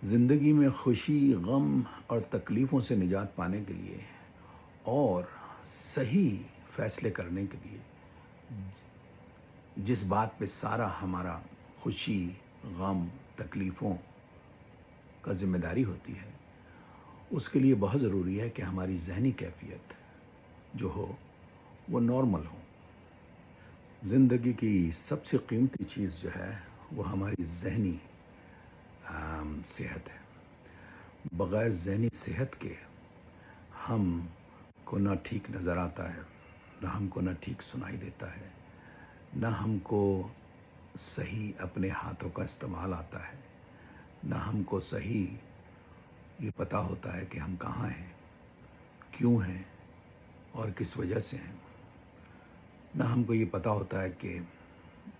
زندگی میں خوشی، غم اور تکلیفوں سے نجات پانے کے لیے اور صحیح فیصلے کرنے کے لیے جس بات پہ سارا ہمارا خوشی، غم، تکلیفوں کا ذمہ داری ہوتی ہے، اس کے لیے بہت ضروری ہے کہ ہماری ذہنی کیفیت جو ہو وہ نارمل ہو۔ زندگی کی سب سے قیمتی چیز جو ہے وہ ہماری ذہنی صحت ہے۔ بغیر ذہنی صحت کے ہم کو نہ ٹھیک نظر آتا ہے، نہ ہم کو نہ ٹھیک سنائی دیتا ہے، نہ ہم کو صحیح اپنے ہاتھوں کا استعمال آتا ہے، نہ ہم کو صحیح یہ پتہ ہوتا ہے کہ ہم کہاں ہیں، کیوں ہیں اور کس وجہ سے ہیں، نہ ہم کو یہ پتہ ہوتا ہے کہ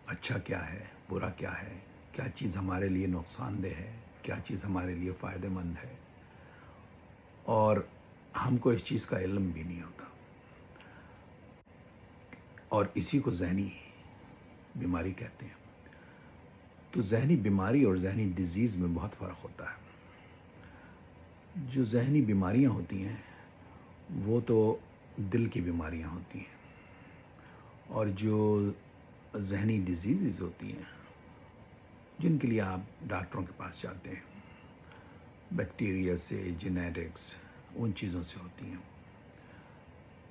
اچھا کیا ہے، برا کیا ہے، کیا چیز ہمارے لیے نقصان دہ ہے، کیا چیز ہمارے لیے فائدہ مند ہے، اور ہم کو اس چیز کا علم بھی نہیں ہوتا، اور اسی کو ذہنی بیماری کہتے ہیں۔ تو ذہنی بیماری اور ذہنی ڈیزیز میں بہت فرق ہوتا ہے۔ جو ذہنی بیماریاں ہوتی ہیں وہ تو دل کی بیماریاں ہوتی ہیں، اور جو ذہنی ڈیزیزز ہوتی ہیں جن کے لیے آپ ڈاکٹروں کے پاس جاتے ہیں، بیکٹیریا سے، جینیٹکس، ان چیزوں سے ہوتی ہیں۔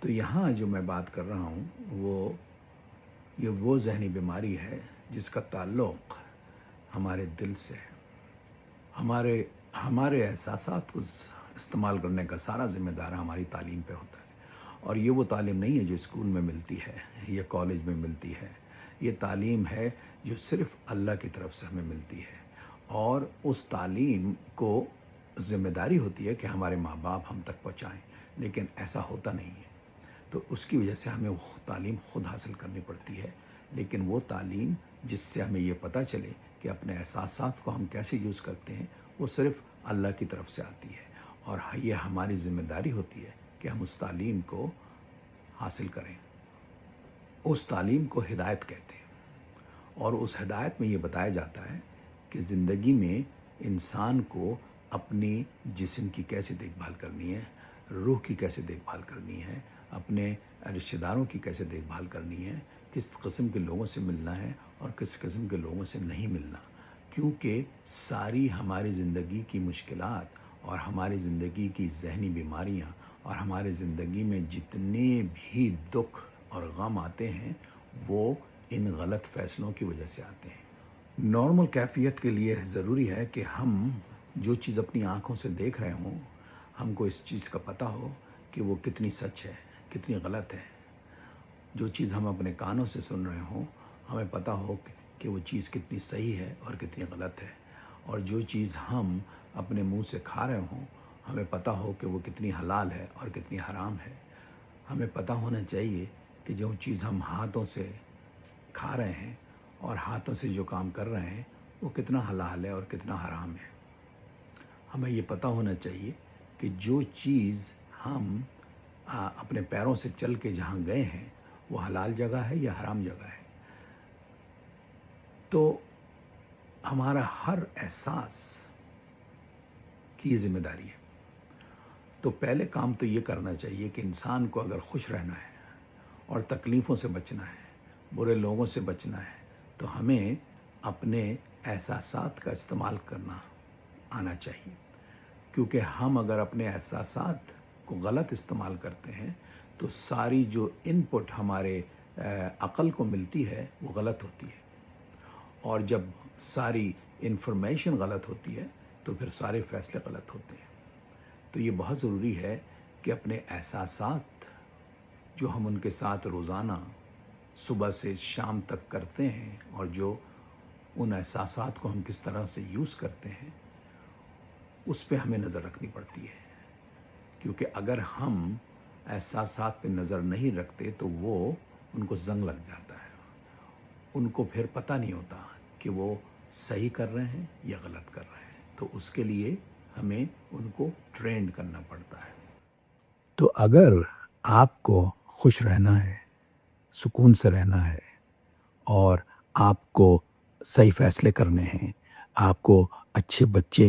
تو یہاں جو میں بات کر رہا ہوں وہ ذہنی بیماری ہے جس کا تعلق ہمارے دل سے ہے۔ ہمارے احساسات کو استعمال کرنے کا سارا ذمہ دار ہماری تعلیم پہ ہوتا ہے، اور یہ وہ تعلیم نہیں ہے جو اسکول میں ملتی ہے یا کالج میں ملتی ہے۔ یہ تعلیم ہے جو صرف اللہ کی طرف سے ہمیں ملتی ہے، اور اس تعلیم کو ذمہ داری ہوتی ہے کہ ہمارے ماں باپ ہم تک پہنچائیں، لیکن ایسا ہوتا نہیں ہے۔ تو اس کی وجہ سے ہمیں وہ تعلیم خود حاصل کرنی پڑتی ہے، لیکن وہ تعلیم جس سے ہمیں یہ پتہ چلے کہ اپنے احساسات کو ہم کیسے یوز کرتے ہیں، وہ صرف اللہ کی طرف سے آتی ہے، اور یہ ہماری ذمہ داری ہوتی ہے کہ ہم اس تعلیم کو حاصل کریں۔ اس تعلیم کو ہدایت کہتے ہیں، اور اس ہدایت میں یہ بتایا جاتا ہے کہ زندگی میں انسان کو اپنی جسم کی کیسے دیکھ بھال کرنی ہے، روح کی کیسے دیکھ بھال کرنی ہے، اپنے رشتہ داروں کی کیسے دیکھ بھال کرنی ہے، کس قسم کے لوگوں سے ملنا ہے اور کس قسم کے لوگوں سے نہیں ملنا، کیونکہ ساری ہماری زندگی کی مشکلات اور ہماری زندگی کی ذہنی بیماریاں اور ہماری زندگی میں جتنے بھی دکھ اور غم آتے ہیں وہ ان غلط فیصلوں کی وجہ سے آتے ہیں۔ نارمل کیفیت کے لیے ضروری ہے کہ ہم جو چیز اپنی آنکھوں سے دیکھ رہے ہوں، ہم کو اس چیز کا پتہ ہو کہ وہ کتنی سچ ہے، کتنی غلط ہے۔ جو چیز ہم اپنے کانوں سے سن رہے ہوں، ہمیں پتہ ہو کہ وہ چیز کتنی صحیح ہے اور کتنی غلط ہے، اور جو چیز ہم اپنے منہ سے کھا رہے ہوں، ہمیں پتہ ہو کہ وہ کتنی حلال ہے اور کتنی حرام ہے۔ ہمیں پتہ ہونا چاہیے کہ جو چیز ہم ہاتھوں سے کھا رہے ہیں اور ہاتھوں سے جو کام کر رہے ہیں وہ کتنا حلال ہے اور کتنا حرام ہے۔ ہمیں یہ پتہ ہونا چاہیے کہ جو چیز ہم اپنے پیروں سے چل کے جہاں گئے ہیں وہ حلال جگہ ہے یا حرام جگہ ہے۔ تو ہمارا ہر احساس کی یہ ذمہ داری ہے۔ تو پہلے کام تو یہ کرنا چاہیے کہ انسان کو اگر خوش رہنا ہے اور تکلیفوں سے بچنا ہے، برے لوگوں سے بچنا ہے، تو ہمیں اپنے احساسات کا استعمال کرنا آنا چاہیے، کیونکہ ہم اگر اپنے احساسات کو غلط استعمال کرتے ہیں تو ساری جو ان پٹ ہمارے عقل کو ملتی ہے وہ غلط ہوتی ہے، اور جب ساری انفارمیشن غلط ہوتی ہے تو پھر سارے فیصلے غلط ہوتے ہیں۔ تو یہ بہت ضروری ہے کہ اپنے احساسات جو ہم ان کے ساتھ روزانہ صبح سے شام تک کرتے ہیں، اور جو ان احساسات کو ہم کس طرح سے یوز کرتے ہیں، اس پہ ہمیں نظر رکھنی پڑتی ہے، کیونکہ اگر ہم احساسات پہ نظر نہیں رکھتے تو وہ ان کو زنگ لگ جاتا ہے، ان کو پھر پتہ نہیں ہوتا کہ وہ صحیح کر رہے ہیں یا غلط کر رہے ہیں، تو اس کے لیے ہمیں ان کو ٹرینڈ کرنا پڑتا ہے۔ تو اگر آپ کو خوش رہنا ہے، سکون سے رہنا ہے، اور آپ کو صحیح فیصلے کرنے ہیں، آپ کو اچھے بچے،